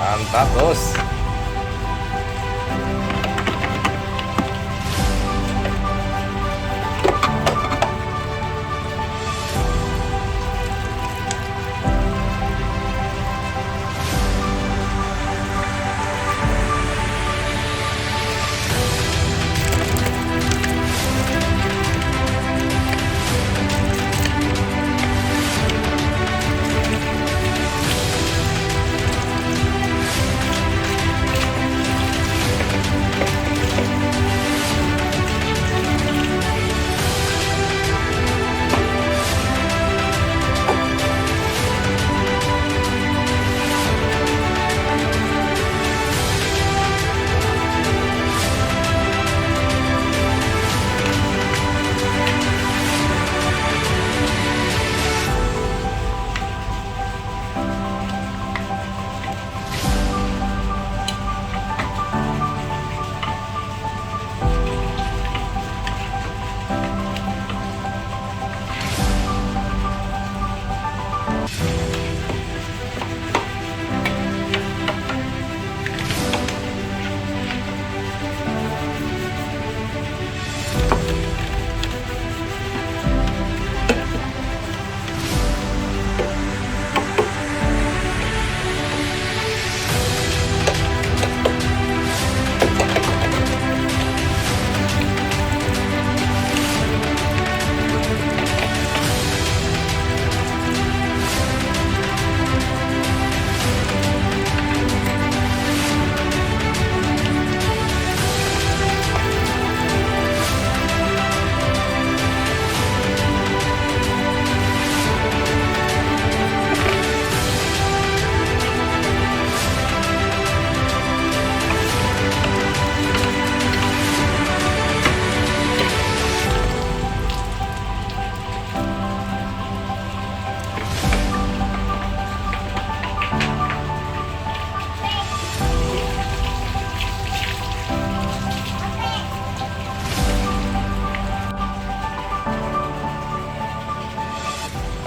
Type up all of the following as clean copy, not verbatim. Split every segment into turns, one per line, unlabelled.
Mantap, Bos.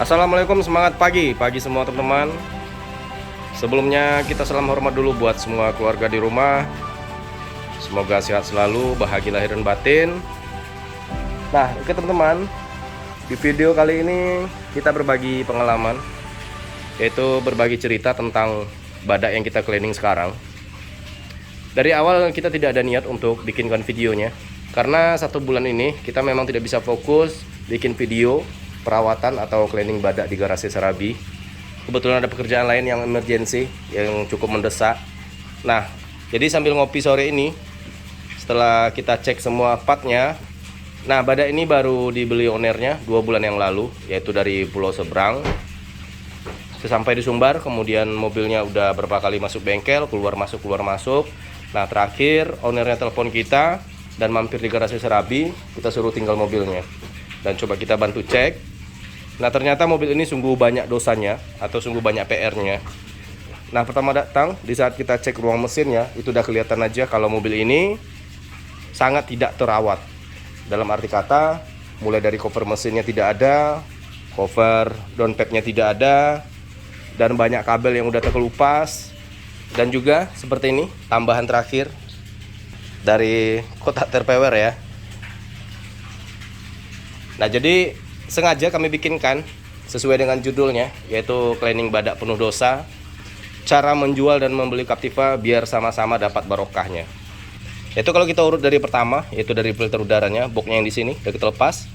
Assalamualaikum, semangat pagi semua teman-teman. Sebelumnya kita salam hormat dulu buat semua keluarga di rumah. Semoga sehat selalu, bahagia lahir dan batin. Nah, oke teman-teman, di video kali ini kita berbagi pengalaman, yaitu berbagi cerita tentang badak yang kita cleaning sekarang. Dari awal kita tidak ada niat untuk bikinkan videonya, karena 1 bulan ini kita memang tidak bisa fokus bikin video perawatan atau cleaning badak di garasi Serabi. Kebetulan ada pekerjaan lain yang emergency, yang cukup mendesak. Nah, jadi sambil ngopi sore ini, setelah kita cek semua partnya, nah badak ini baru dibeli ownernya 2 bulan yang lalu, yaitu dari Pulau Seberang. Sesampai di Sumbar, kemudian mobilnya udah berapa kali masuk bengkel, keluar masuk. Nah, terakhir ownernya telepon kita dan mampir di garasi Serabi, kita suruh tinggal mobilnya dan coba kita bantu cek. Nah, ternyata mobil ini sungguh banyak dosanya atau sungguh banyak PR-nya. Nah, pertama datang di saat kita cek ruang mesinnya, itu udah kelihatan aja kalau mobil ini sangat tidak terawat. Dalam arti kata, mulai dari cover mesinnya tidak ada, cover downpipe-nya tidak ada, dan banyak kabel yang udah terkelupas. Dan juga seperti ini, tambahan terakhir dari kotak terpewer ya. Nah, jadi sengaja kami bikinkan sesuai dengan judulnya, yaitu cleaning badak penuh dosa, cara menjual dan membeli Captiva biar sama-sama dapat barokahnya. Yaitu kalau kita urut dari pertama, yaitu dari filter udaranya, boxnya yang di sini udah kita lepas.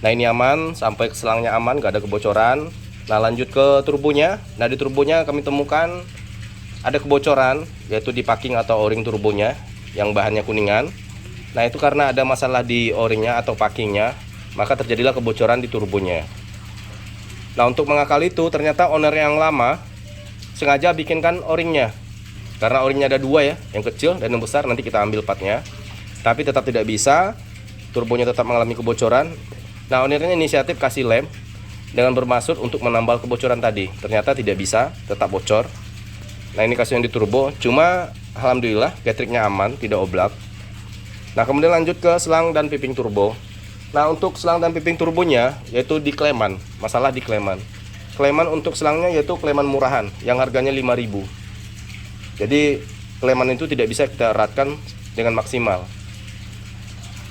Nah, ini aman, sampai ke selangnya aman, gak ada kebocoran. Nah, lanjut ke turbonya. Nah, di turbonya kami temukan ada kebocoran, yaitu di packing atau o-ring turbonya yang bahannya kuningan. Nah, itu karena ada masalah di o-ringnya atau packingnya, maka terjadilah kebocoran di turbonya. Nah, untuk mengakali itu, ternyata owner yang lama sengaja bikinkan o-ringnya. Karena o-ringnya ada 2 ya, yang kecil dan yang besar, nanti kita ambil partnya. Tapi tetap tidak bisa, turbonya tetap mengalami kebocoran. Nah, ownernya inisiatif kasih lem dengan bermaksud untuk menambal kebocoran tadi. Ternyata tidak bisa, tetap bocor. Nah, ini kasus yang di turbo, cuma alhamdulillah gatriknya aman, tidak oblak. Nah, kemudian lanjut ke selang dan piping turbo. Nah, untuk selang dan piping turbonya yaitu di Kleman, masalah di Kleman. Kleman untuk selangnya yaitu Kleman murahan yang harganya 5.000. Jadi keleman itu tidak bisa kita eratkan dengan maksimal.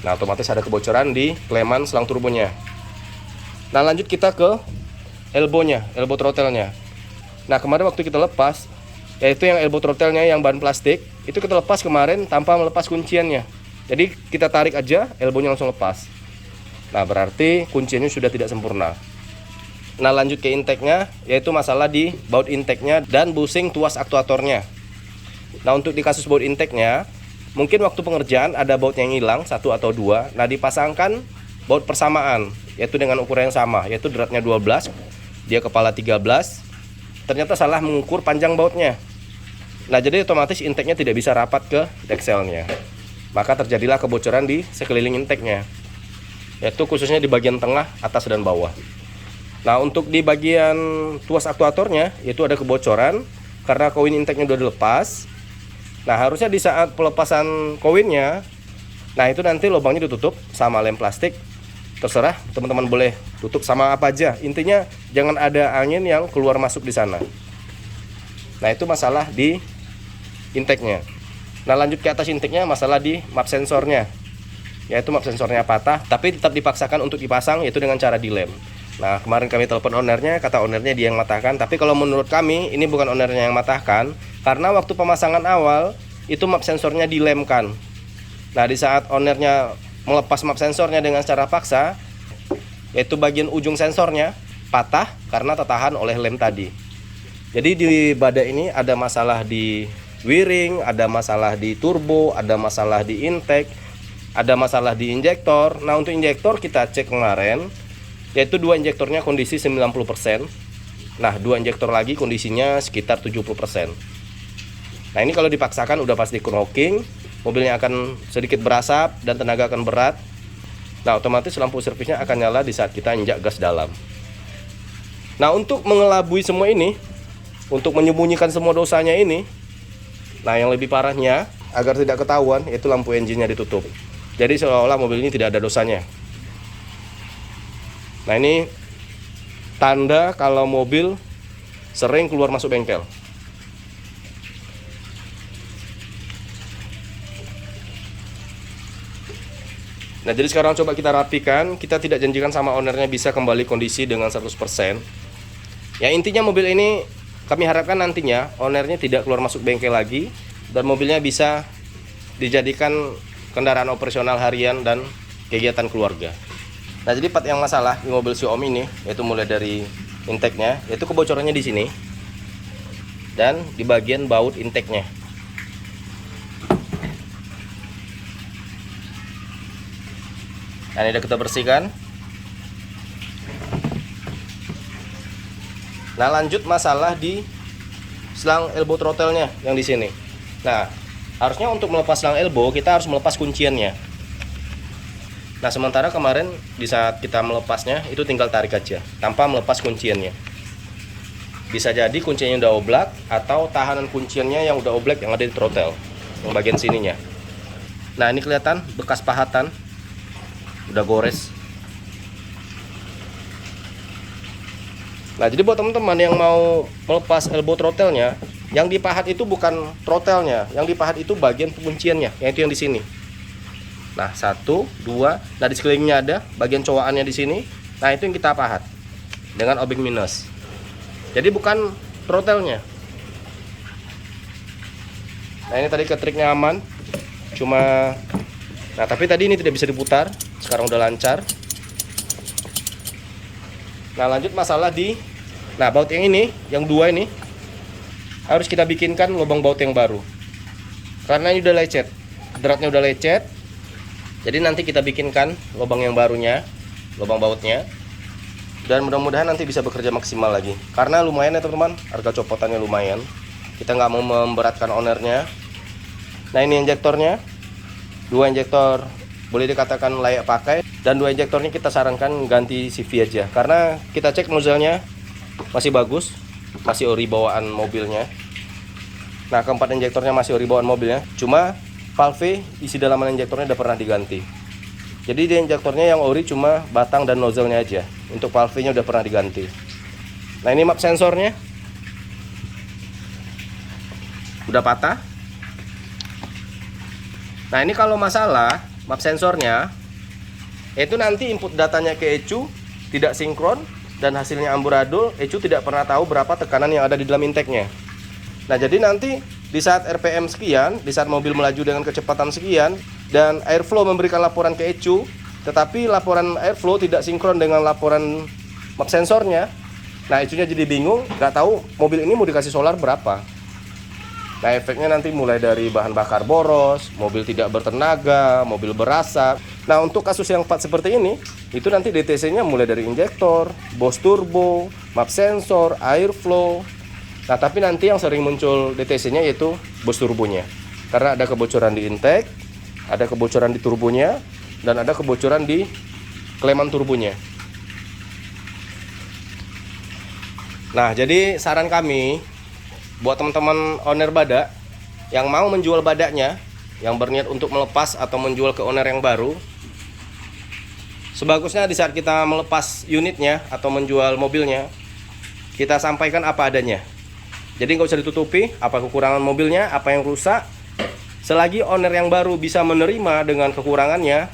Nah, otomatis ada kebocoran di keleman selang turbonya. Nah, lanjut kita ke elbownya, elbow throttle-nya. Nah, kemarin waktu kita lepas, yaitu yang elbow throttle-nya yang ban plastik, itu kita lepas kemarin tanpa melepas kunciannya. Jadi kita tarik aja, elbownya langsung lepas. Nah, berarti kunciannya sudah tidak sempurna. Nah, lanjut ke intake-nya, yaitu masalah di baut intake-nya dan bushing tuas aktuatornya. Nah, untuk di kasus baut intake-nya, mungkin waktu pengerjaan ada baut yang hilang, 1 atau 2. Nah, dipasangkan baut persamaan, yaitu dengan ukuran yang sama, yaitu dratnya 12, dia kepala 13. Ternyata salah mengukur panjang bautnya. Nah, jadi otomatis intake-nya tidak bisa rapat ke dekselnya. Maka terjadilah kebocoran di sekeliling intake-nya, yaitu khususnya di bagian tengah, atas, dan bawah. Nah, untuk di bagian tuas aktuatornya, yaitu ada kebocoran karena koin intake-nya sudah dilepas. Nah, harusnya di saat pelepasan koinnya, nah itu nanti lubangnya ditutup sama lem plastik. Terserah teman-teman boleh tutup sama apa aja. Intinya jangan ada angin yang keluar masuk di sana. Nah, itu masalah di intake-nya. Nah, lanjut ke atas intake-nya, masalah di map sensornya, yaitu map sensornya patah, tapi tetap dipaksakan untuk dipasang, yaitu dengan cara dilem. Nah, kemarin kami telepon ownernya, kata ownernya dia yang matahkan. Tapi kalau menurut kami, ini bukan ownernya yang matahkan, karena waktu pemasangan awal itu map sensornya dilemkan. Nah, di saat ownernya melepas map sensornya dengan secara paksa, yaitu bagian ujung sensornya patah karena tertahan oleh lem tadi. Jadi di badai ini ada masalah di wiring, ada masalah di turbo, ada masalah di intake, ada masalah di injektor. Nah, untuk injektor kita cek kemarin, yaitu 2 injektornya kondisi 90%. Nah, 2 injektor lagi kondisinya sekitar 70%. Nah, ini kalau dipaksakan udah pasti knocking, mobilnya akan sedikit berasap dan tenaga akan berat. Nah, otomatis lampu servisnya akan nyala di saat kita injak gas dalam. Nah, untuk mengelabui semua ini, untuk menyembunyikan semua dosanya ini, nah yang lebih parahnya, agar tidak ketahuan, yaitu lampu engine-nya ditutup. Jadi seolah-olah mobil ini tidak ada dosanya. Nah, ini tanda kalau mobil sering keluar masuk bengkel. Nah, jadi sekarang coba kita rapikan. Kita tidak janjikan sama ownernya bisa kembali kondisi dengan 100%. Ya, intinya mobil ini kami harapkan nantinya ownernya tidak keluar masuk bengkel lagi, dan mobilnya bisa dijadikan kendaraan operasional harian dan kegiatan keluarga. Nah, jadi part yang masalah di mobil Xiaomi ini, yaitu mulai dari intake-nya, yaitu kebocorannya di sini dan di bagian baut intake-nya. Nah, ini udah kita bersihkan. Nah, lanjut masalah di selang elbow throttle-nya yang di sini. Nah, harusnya untuk melepas selang elbow kita harus melepas kunciannya. Nah, sementara kemarin di saat kita melepasnya itu tinggal tarik aja tanpa melepas kunciannya. Bisa jadi kuncinya udah oblak atau tahanan kunciannya yang udah oblak yang ada di throttle, yang bagian sininya. Nah, ini kelihatan bekas pahatan, udah gores. Nah, jadi buat teman-teman yang mau melepas elbow throttle-nya, yang dipahat itu bukan throttle-nya, yang dipahat itu bagian pengunciannya, yaitu yang di sini. Nah, 1, 2, nah di sekelilingnya ada bagian cowakannya di sini. Nah, itu yang kita pahat dengan obeng minus. Jadi bukan throttle-nya. Nah, ini tadi ketriknya aman. Cuma, nah tapi tadi ini tidak bisa diputar. Sekarang udah lancar. Nah, lanjut masalah di, nah baut yang ini, yang 2 ini harus kita bikinkan lubang baut yang baru. Karena ini udah lecet, dratnya udah lecet. Jadi nanti kita bikinkan lubang yang barunya, lubang bautnya, dan mudah-mudahan nanti bisa bekerja maksimal lagi. Karena lumayan ya teman-teman, harga copotannya lumayan. Kita nggak mau memberatkan ownernya. Nah, ini injektornya, 2 injektor boleh dikatakan layak pakai, dan 2 injektornya kita sarankan ganti CV aja. Karena kita cek nozzle-nya masih bagus, masih ori bawaan mobilnya. Nah, keempat injektornya masih ori bawaan mobilnya. Cuma valve isi dalaman injektornya udah pernah diganti. Jadi di injektornya yang ori cuma batang dan nozzle-nya aja. Untuk valve-nya udah pernah diganti. Nah, ini map sensornya udah patah. Nah ini kalau masalah map sensornya, itu nanti input datanya ke ECU tidak sinkron dan hasilnya amburadul. ECU tidak pernah tahu berapa tekanan yang ada di dalam intake-nya. Nah jadi nanti di saat RPM sekian, di saat mobil melaju dengan kecepatan sekian dan airflow memberikan laporan ke ECU, tetapi laporan airflow tidak sinkron dengan laporan map sensornya. Nah ECU-nya jadi bingung, nggak tahu mobil ini mau dikasih solar berapa. Nah efeknya nanti mulai dari bahan bakar boros, mobil tidak bertenaga, mobil berasap. Nah untuk kasus yang 4 seperti ini, itu nanti DTC-nya mulai dari injektor, boost turbo, map sensor, airflow. Nah tapi nanti yang sering muncul DTC-nya yaitu boost turbonya. Karena ada kebocoran di intake, ada kebocoran di turbonya, dan ada kebocoran di kleman turbonya. Nah jadi saran kami buat teman-teman owner badak yang mau menjual badaknya, yang berniat untuk melepas atau menjual ke owner yang baru, sebagusnya di saat kita melepas unitnya atau menjual mobilnya, kita sampaikan apa adanya. Jadi nggak usah ditutupi apa kekurangan mobilnya, apa yang rusak. Selagi owner yang baru bisa menerima dengan kekurangannya,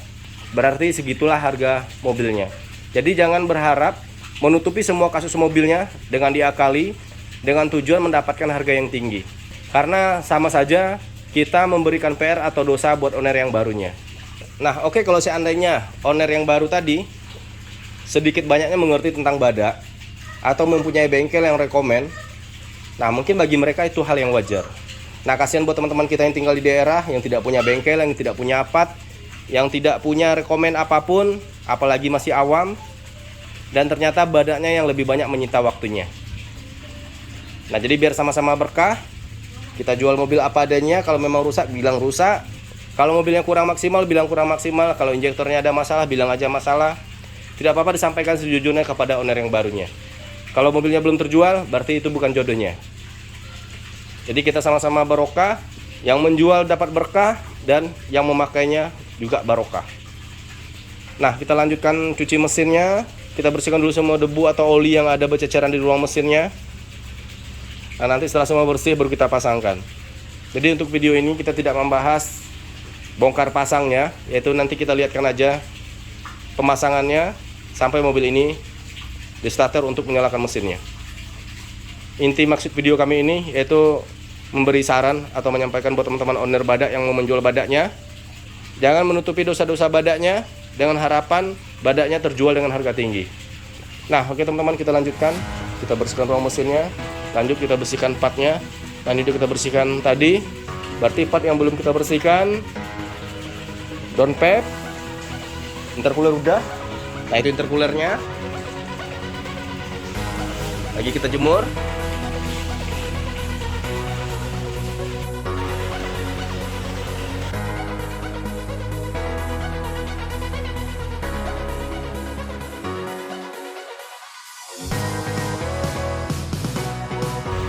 berarti segitulah harga mobilnya. Jadi jangan berharap menutupi semua kasus mobilnya dengan diakali, dengan tujuan mendapatkan harga yang tinggi. Karena sama saja kita memberikan PR atau dosa buat owner yang barunya. Nah oke, kalau seandainya owner yang baru tadi sedikit banyaknya mengerti tentang badak atau mempunyai bengkel yang rekomen, nah mungkin bagi mereka itu hal yang wajar. Nah kasihan buat teman-teman kita yang tinggal di daerah, yang tidak punya bengkel, yang tidak punya apart, yang tidak punya rekomen apapun, apalagi masih awam, dan ternyata badaknya yang lebih banyak menyita waktunya. Nah jadi biar sama-sama berkah, kita jual mobil apa adanya. Kalau memang rusak, bilang rusak. Kalau mobilnya kurang maksimal, bilang kurang maksimal. Kalau injektornya ada masalah, bilang aja masalah. Tidak apa-apa, disampaikan sejujurnya kepada owner yang barunya. Kalau mobilnya belum terjual, berarti itu bukan jodohnya. Jadi kita sama-sama barokah. Yang menjual dapat berkah, dan yang memakainya juga barokah. Nah kita lanjutkan cuci mesinnya. Kita bersihkan dulu semua debu atau oli yang ada berceceran di ruang mesinnya. Nah nanti setelah semua bersih baru kita pasangkan. Jadi untuk video ini kita tidak membahas bongkar pasangnya, yaitu nanti kita lihatkan aja pemasangannya sampai mobil ini di starter untuk menyalakan mesinnya. Inti maksud video kami ini yaitu memberi saran atau menyampaikan buat teman-teman owner badak yang mau menjual badaknya, jangan menutupi dosa-dosa badaknya dengan harapan badaknya terjual dengan harga tinggi. Nah oke teman-teman, kita lanjutkan. Kita bersihkan ruang mesinnya. Lanjut kita bersihkan partnya. Nah ini kita bersihkan tadi. Berarti part yang belum kita bersihkan, downpipe, intercooler udah. Nah itu intercoolernya. Lagi kita jemur.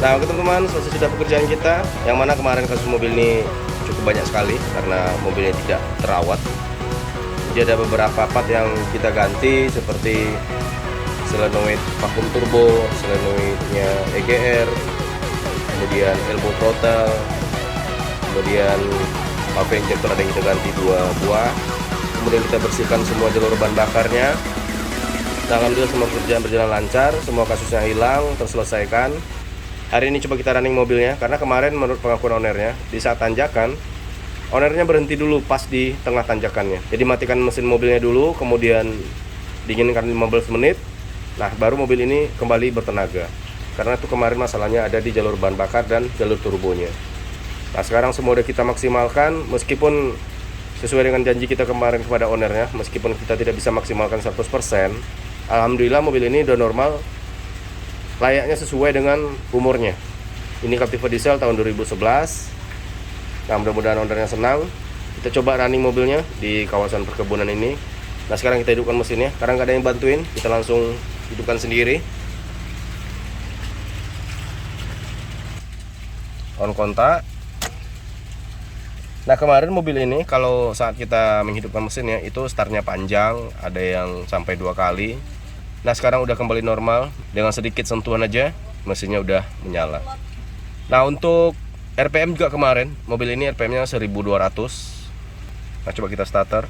Nah oke teman-teman, selesai sudah pekerjaan kita. Yang mana kemarin kasus mobil ini cukup banyak sekali karena mobilnya tidak terawat. Jadi ada beberapa part yang kita ganti, seperti solenoid vakum turbo, solenoidnya EGR, kemudian elbow throttle, kemudian valve injector ada yang kita ganti 2 buah. Kemudian kita bersihkan semua jalur bahan bakarnya. Nah, alhamdulillah semua pekerjaan berjalan lancar, semua kasusnya hilang, terselesaikan. Hari ini coba kita running mobilnya, karena kemarin menurut pengakuan ownernya, di saat tanjakan, ownernya berhenti dulu pas di tengah tanjakannya. Jadi matikan mesin mobilnya dulu, kemudian dinginkan 15 menit. Nah baru mobil ini kembali bertenaga. Karena itu kemarin masalahnya ada di jalur bahan bakar dan jalur turbonya. Nah sekarang semua udah kita maksimalkan, meskipun sesuai dengan janji kita kemarin kepada ownernya, meskipun kita tidak bisa maksimalkan 100%, alhamdulillah mobil ini udah normal, layaknya sesuai dengan umurnya. Ini Captiva diesel tahun 2011. Nah mudah-mudahan ownernya senang. Kita coba running mobilnya di kawasan perkebunan ini. Nah sekarang kita hidupkan mesinnya, karena nggak ada yang bantuin, kita langsung hidupkan sendiri. On kontak. Nah kemarin mobil ini kalau saat kita menghidupkan mesinnya itu startnya panjang, ada yang sampai 2 kali. Nah sekarang udah kembali normal, dengan sedikit sentuhan aja mesinnya udah menyala. Nah untuk RPM juga kemarin, mobil ini RPM-nya 1200. Nah, coba kita starter.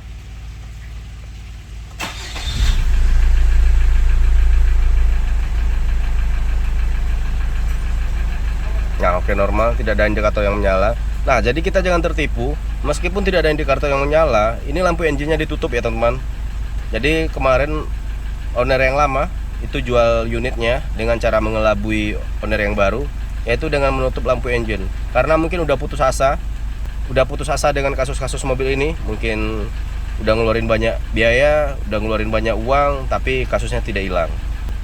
Nah, oke, normal, tidak ada indikator yang menyala. Nah, jadi kita jangan tertipu, meskipun tidak ada indikator yang menyala, ini lampu engine-nya ditutup ya teman-teman. Jadi kemarin owner yang lama itu jual unitnya dengan cara mengelabui owner yang baru, yaitu dengan menutup lampu engine. Karena mungkin udah putus asa dengan kasus-kasus mobil ini, mungkin udah ngeluarin banyak biaya, udah ngeluarin banyak uang, tapi kasusnya tidak hilang.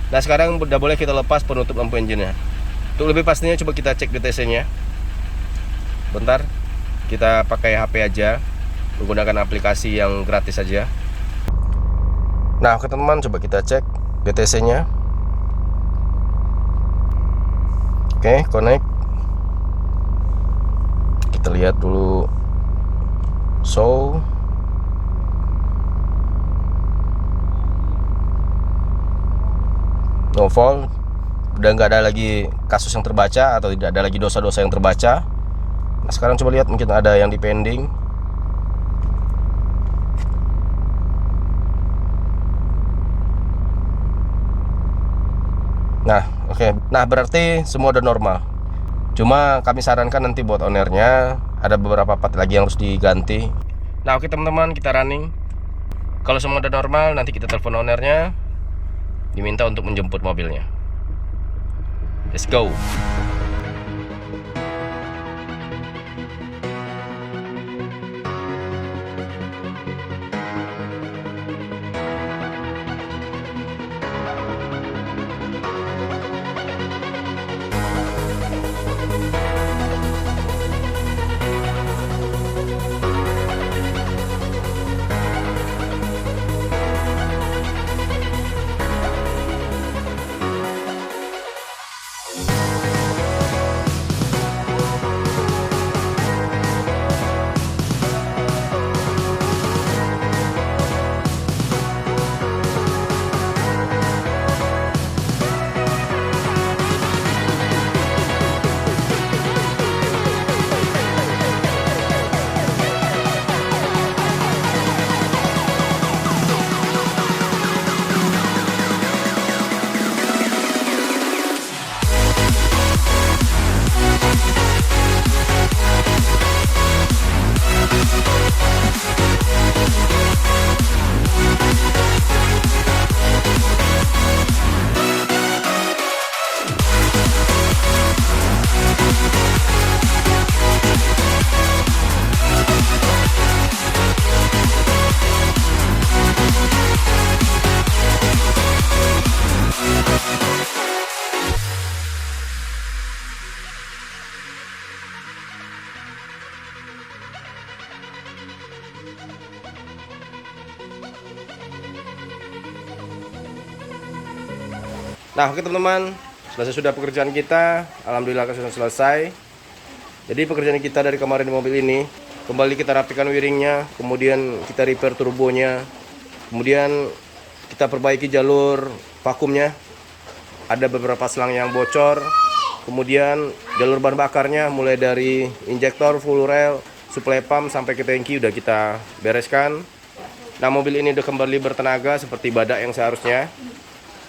Nah, sekarang udah boleh kita lepas penutup lampu engine-nya. Untuk lebih pastinya coba kita cek DTC-nya. Bentar, kita pakai HP aja, menggunakan aplikasi yang gratis saja. Nah, oke teman-teman, coba kita cek DTC-nya. Oke, connect. Kita lihat dulu show. No fault. Udah nggak ada lagi kasus yang terbaca atau tidak ada lagi dosa-dosa yang terbaca. Nah, sekarang coba lihat, mungkin ada yang di pending. Nah, oke. Nah, berarti semua udah normal. Cuma kami sarankan nanti buat ownernya ada beberapa part lagi yang harus diganti. Nah, oke teman-teman, kita running. Kalau semua udah normal, nanti kita telepon ownernya, diminta untuk menjemput mobilnya. Let's go. Nah, oke teman-teman, sudah pekerjaan kita. Alhamdulillah sudah selesai. Jadi pekerjaan kita dari kemarin di mobil ini, kembali kita rapikan wiringnya, kemudian kita repair turbonya, kemudian kita perbaiki jalur vakumnya. Ada beberapa selang yang bocor, kemudian jalur bahan bakarnya mulai dari injektor, full rail, supply pump sampai ke tangki udah kita bereskan. Nah, mobil ini udah kembali bertenaga seperti badak yang seharusnya.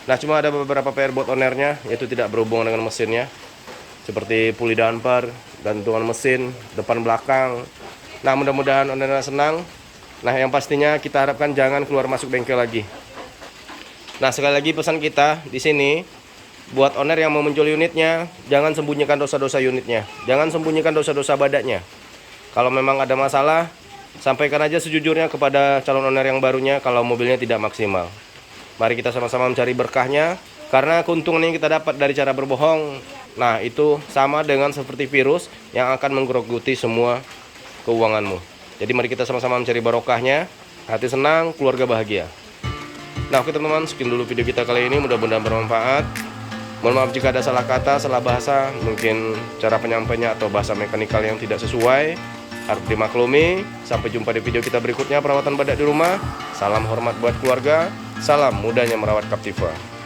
Nah, cuma ada beberapa PR buat ownernya, yaitu tidak berhubungan dengan mesinnya, seperti puli damper, gantungan mesin, depan belakang. Nah, mudah-mudahan ownernya senang. Nah, yang pastinya kita harapkan jangan keluar masuk bengkel lagi. Nah, sekali lagi pesan kita di sini, buat owner yang mau menjual unitnya, jangan sembunyikan dosa-dosa unitnya, jangan sembunyikan dosa-dosa badaknya. Kalau memang ada masalah, sampaikan aja sejujurnya kepada calon owner yang barunya kalau mobilnya tidak maksimal. Mari kita sama-sama mencari berkahnya, karena keuntungan yang kita dapat dari cara berbohong, nah itu sama dengan seperti virus yang akan menggerogoti semua keuanganmu. Jadi mari kita sama-sama mencari barokahnya, hati senang, keluarga bahagia. Nah, oke teman-teman, sekian dulu video kita kali ini, mudah-mudahan bermanfaat. Mohon maaf jika ada salah kata, salah bahasa, mungkin cara penyampainya atau bahasa mekanikal yang tidak sesuai, harus dimaklumi. Sampai jumpa di video kita berikutnya, perawatan badak di rumah. Salam hormat buat keluarga, salam mudahnya merawat Captiva.